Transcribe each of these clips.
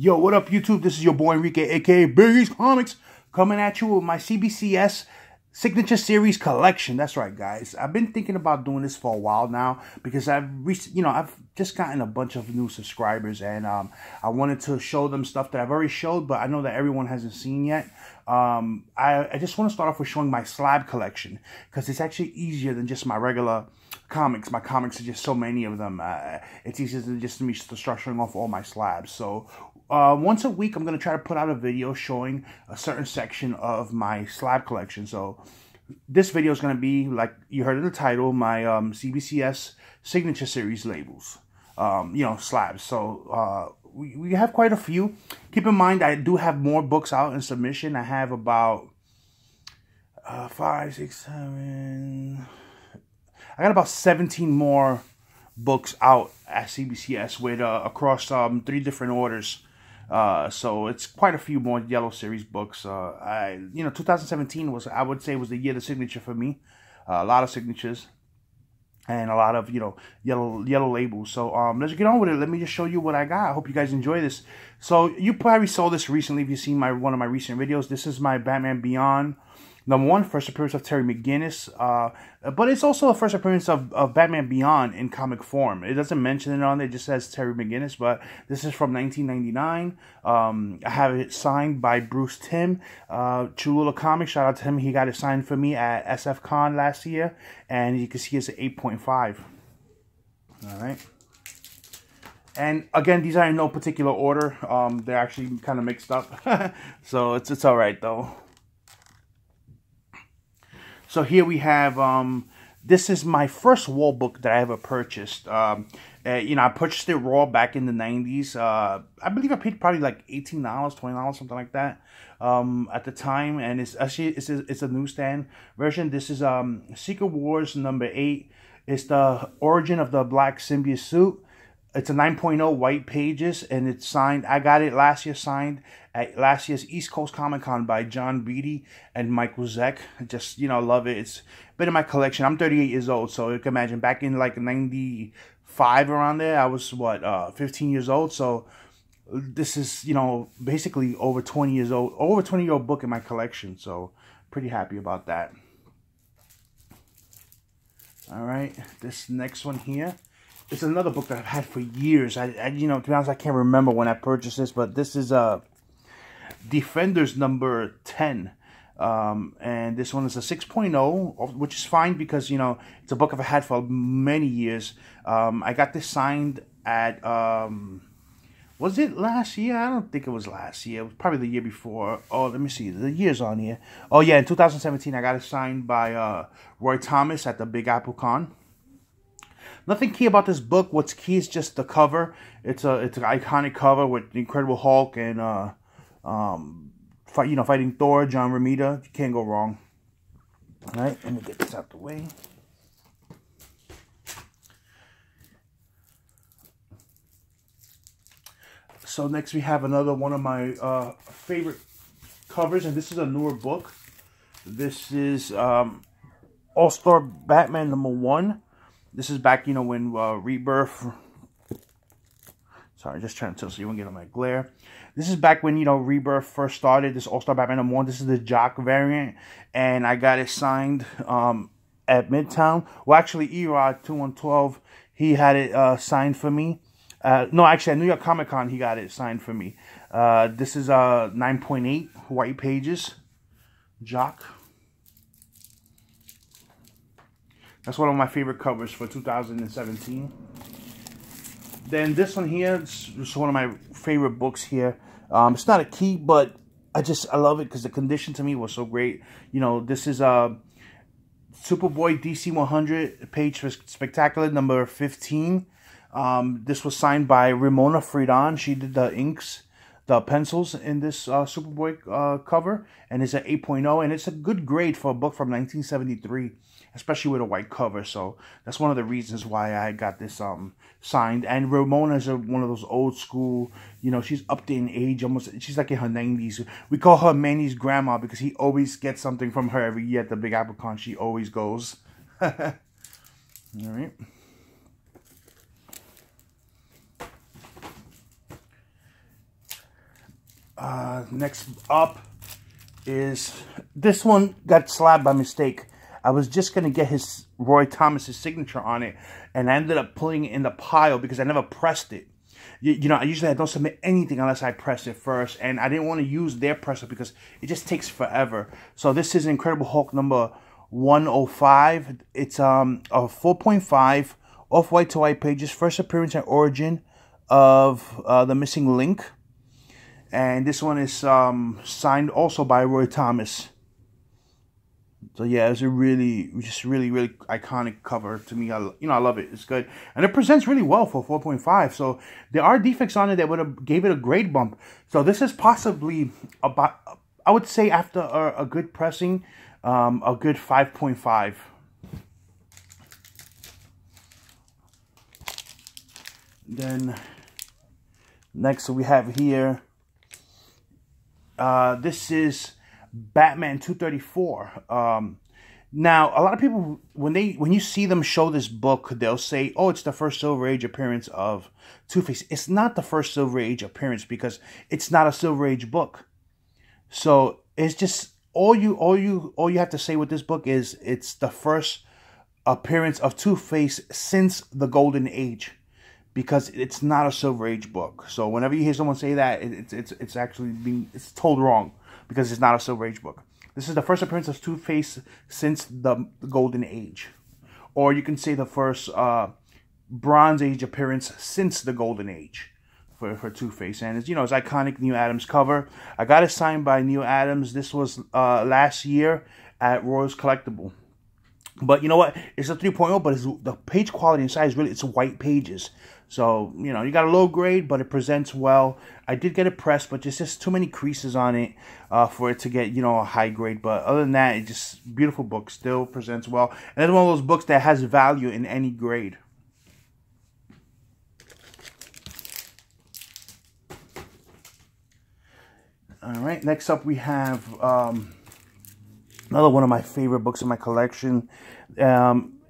Yo, what up, YouTube? This is your boy Enrique, aka Biggie's Comics, coming at you with my CBCS Signature Series collection. That's right, guys. I've been thinking about doing this for a while now because I've just gotten a bunch of new subscribers, and I wanted to show them stuff that I've already showed, but I know that everyone hasn't seen yet. I just want to start off with showing my slab collection because it's actually easier than just my regular comics. My comics are just so many of them. It's easier than just me structuring off all my slabs. So once a week, I'm going to try to put out a video showing a certain section of my slab collection. So this video is going to be, like you heard in the title, my CBCS Signature Series labels, slabs. So we have quite a few. Keep in mind, I do have more books out in submission. I have about 5, 6, 7... I got about 17 more books out at CBCS with across 3 different orders. So it's quite a few more Yellow Series books. 2017 was, I would say, was the year of the signature for me. A lot of signatures and a lot of yellow labels. So let's get on with it. Let me just show you what I got. I hope you guys enjoy this. So you probably saw this recently if you've seen one of my recent videos. This is my Batman Beyond #1, first appearance of Terry McGinnis, but it's also the first appearance of Batman Beyond in comic form. It doesn't mention it on there, it just says Terry McGinnis, but this is from 1999. I have it signed by Bruce Timm, Cholula Comics. Shout out to him. He got it signed for me at SF Con last year, and you can see it's an 8.5. All right. And again, these are in no particular order. They're actually kind of mixed up, so it's all right though. So here we have, this is my first wall book that I ever purchased. I purchased it raw back in the 90s. I believe I paid probably like $18, $20, something like that at the time. And it's actually, it's a newsstand version. This is Secret Wars #8. It's the origin of the black symbiote suit. It's a 9.0 white pages, and it's signed. I got it last year, signed at last year's East Coast Comic Con by John Beatty and Michael Zeck. Just, love it. It's been in my collection. I'm 38 years old, so you can imagine back in like 95 around there, I was, 15 years old. So this is, basically over 20 years old, over 20-year-old book in my collection. So pretty happy about that. All right, this next one here. It's another book that I've had for years. To be honest, I can't remember when I purchased this, but this is Defenders #10. And this one is a 6.0, which is fine because, it's a book I've had for many years. I got this signed at, was it last year? I don't think it was last year. It was probably the year before. Oh, let me see. The year's on here. Oh, yeah, in 2017, I got it signed by Roy Thomas at the Big Apple Con. Nothing key about this book. What's key is just the cover. It's an iconic cover with the Incredible Hulk and fighting Thor, John Romita. You can't go wrong. All right, let me get this out the way. So next we have another one of my favorite covers, and this is a newer book. This is All-Star Batman #1. This is back, when Rebirth... Sorry, just trying to tell so you won't get on my glare. This is back when, Rebirth first started, this All-Star Batman #1. This is the Jock variant, and I got it signed at Midtown. Well, actually, Erod 2112, he had it signed for me. No, actually, at New York Comic Con, he got it signed for me. This is 9.8 white pages, Jock. That's one of my favorite covers for 2017. Then this one here is one of my favorite books here. It's not a key, but I love it because the condition to me was so great. This is Superboy DC 100 page spectacular #15. This was signed by Ramona Friedon. She did the inks, the pencils in this Superboy cover, and it's an 8.0, and it's a good grade for a book from 1973, especially with a white cover. So that's one of the reasons why I got this signed. And Ramona's one of those old school, she's up there in age, almost, she's like in her 90s. We call her Manny's grandma because he always gets something from her every year at the Big Apple Con. She always goes. All right. Next up is, this one got slabbed by mistake. I was just going to get his Roy Thomas's signature on it, and I ended up putting it in the pile because I never pressed it. You know, I don't submit anything unless I press it first, and I didn't want to use their presser because it just takes forever. So this is Incredible Hulk number 105. It's a 4.5 off-white to white pages, first appearance and origin of the missing link. And this one is signed also by Roy Thomas. So yeah, it's a really iconic cover to me. I love it. It's good, and it presents really well for 4.5. So there are defects on it that would have gave it a grade bump. So this is possibly about, I would say, after a good pressing, a good 5.5. Then next we have here. This is Batman 234. Now, a lot of people, when you see them show this book, they'll say, oh, it's the first Silver Age appearance of Two-Face. It's not the first Silver Age appearance because it's not a Silver Age book. So it's just all you have to say with this book is it's the first appearance of Two-Face since the Golden Age, because it's not a Silver Age book. So whenever you hear someone say that, it's actually it's told wrong, because it's not a Silver Age book. This is the first appearance of Two-Face since the Golden Age. Or you can say the first Bronze Age appearance since the Golden Age for Two-Face. And it's, you know, it's iconic Neil Adams cover. I got it signed by Neil Adams. This was last year at Royals Collectible. But you know what? It's a 3.0, but the page quality inside is really, it's white pages. So, you know, you got a low grade, but it presents well. I did get it pressed, but there's just too many creases on it for it to get, you know, a high grade. But other than that, it's just beautiful book. Still presents well. And it's one of those books that has value in any grade. All right, next up we have another one of my favorite books in my collection.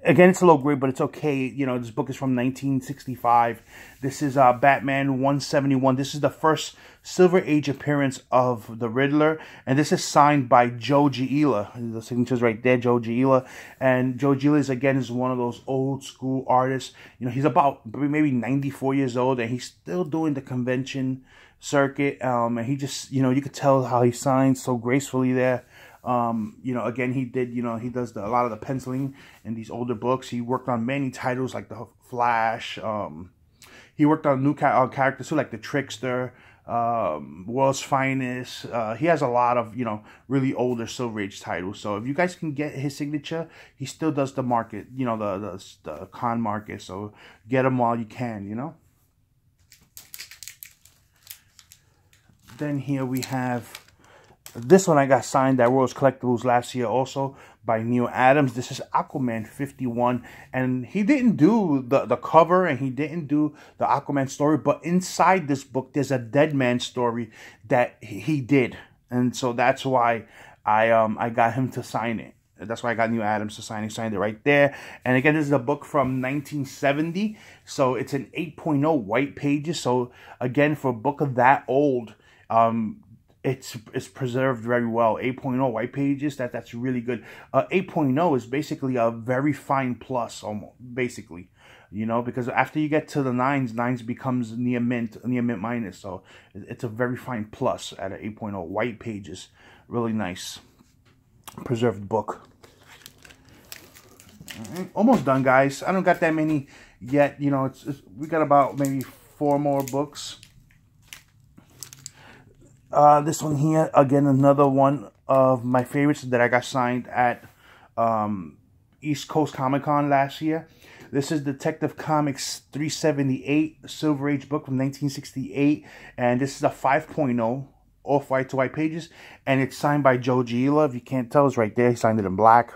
Again, it's a low grade, but it's okay. You know, this book is from 1965. This is Batman 171. This is the first Silver Age appearance of the Riddler. And this is signed by Joe Giella. The signature's right there, Joe Giella. And Joe Giella, again, is one of those old school artists. You know, he's about maybe 94 years old, and he's still doing the convention circuit. And he just, you know, you could tell how he signs so gracefully there. You know, again, he does a lot of the penciling in these older books. He worked on many titles like The Flash. He worked on new characters too, like The Trickster, World's Finest. He has a lot of, you know, really older Silver Age titles. So if you guys can get his signature, he still does the market, you know, the con market. So get him while you can, you know. Then here we have, this one I got signed at Royals Collectibles last year also by Neil Adams. This is Aquaman 51. And he didn't do the cover, and he didn't do the Aquaman story. But inside this book, there's a Dead Man story that he did. And so that's why I got him to sign it. That's why I got Neil Adams to sign it. He signed it right there. And again, this is a book from 1970. So it's an 8.0 white pages. So again, for a book of that old, it's preserved very well. 8.0 white pages, that's really good. 8.0 is basically a very fine plus, almost, basically, you know, because after you get to the nines becomes near mint minus. So it's a very fine plus at an 8.0 white pages. Really nice preserved book. All right, almost done, guys. I don't got that many yet. You know, we got about maybe 4 more books. This one here, again, another one of my favorites that I got signed at East Coast Comic Con last year. This is Detective Comics 378, Silver Age book from 1968. And this is a 5.0 off-white to white pages. And it's signed by Joe Giella. If you can't tell, it's right there. He signed it in black.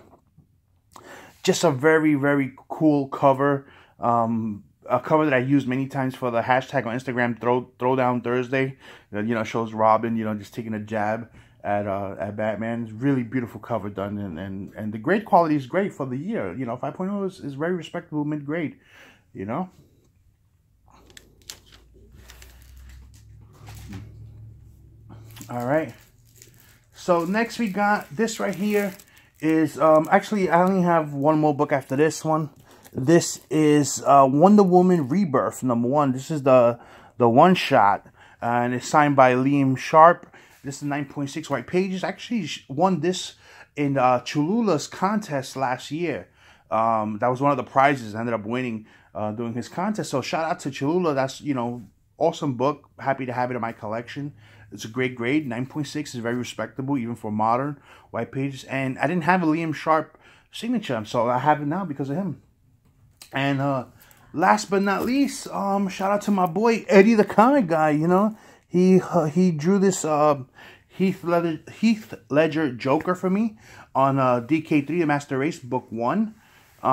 Just a very, very cool cover. A cover that I used many times for the hashtag on Instagram, Throwdown Thursday. You know, shows Robin, you know, just taking a jab at Batman. It's really beautiful cover done, and the grade quality is great for the year. You know, 5.0 is very respectable mid grade. You know. All right. So next we got this right here is actually I only have one more book after this one. This is Wonder Woman Rebirth #1. This is the one shot, and it's signed by Liam Sharp. This is 9.6 white pages. Actually won this in Cholula's contest last year. That was one of the prizes I ended up winning during his contest. So shout out to Cholula. That's, you know, awesome book. Happy to have it in my collection. It's a great grade. 9.6 is very respectable, even for modern white pages. And I didn't have a Liam Sharp signature, so I have it now because of him. And last but not least, shout out to my boy Eddie the comic guy. You know, he drew this Heath Ledger Joker for me on DK3, The Master Race, book 1. You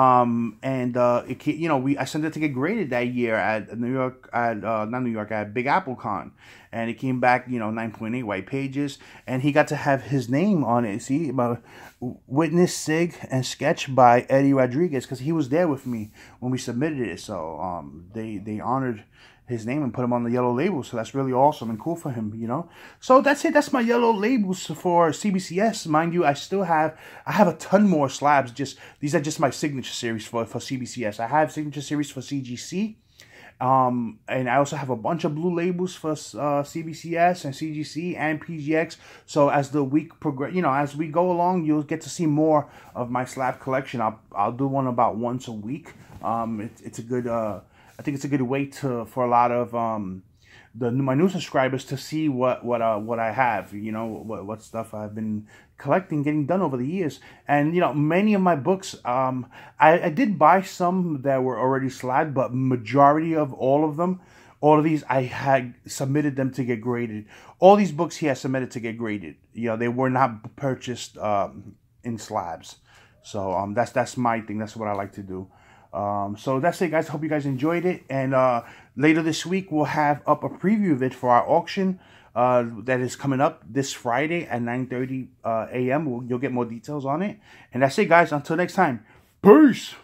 know, I sent it to get graded that year at New York, not New York, at Big Apple Con, and it came back, you know, 9.8 white pages, and he got to have his name on it. See, about witness, sig, and sketch by Eddie Rodriguez, because he was there with me when we submitted it. So they honored his name and put him on the yellow label, so that's really awesome and cool for him, you know. So that's it. That's my yellow labels for CBCS. Mind you, I have a ton more slabs. These are just my signature series for CBCS. I have signature series for CGC, and I also have a bunch of blue labels for CBCS and CGC and PGX. So as the week progress, you know, as we go along, you'll get to see more of my slab collection. I'll do one about once a week. It's a good I think it's a good way for a lot of my new subscribers to see what I have, you know, what stuff I've been collecting, getting done over the years. And, you know, many of my books, I did buy some that were already slabbed, but majority of all of these, I had submitted them to get graded. All these books here I submitted to get graded. You know, they were not purchased in slabs. So that's my thing. That's what I like to do. So that's it, guys. Hope you guys enjoyed it. And later this week, we'll have up a preview of it for our auction that is coming up this Friday at 9:30 a.m. You'll get more details on it. And that's it, guys. Until next time. Peace!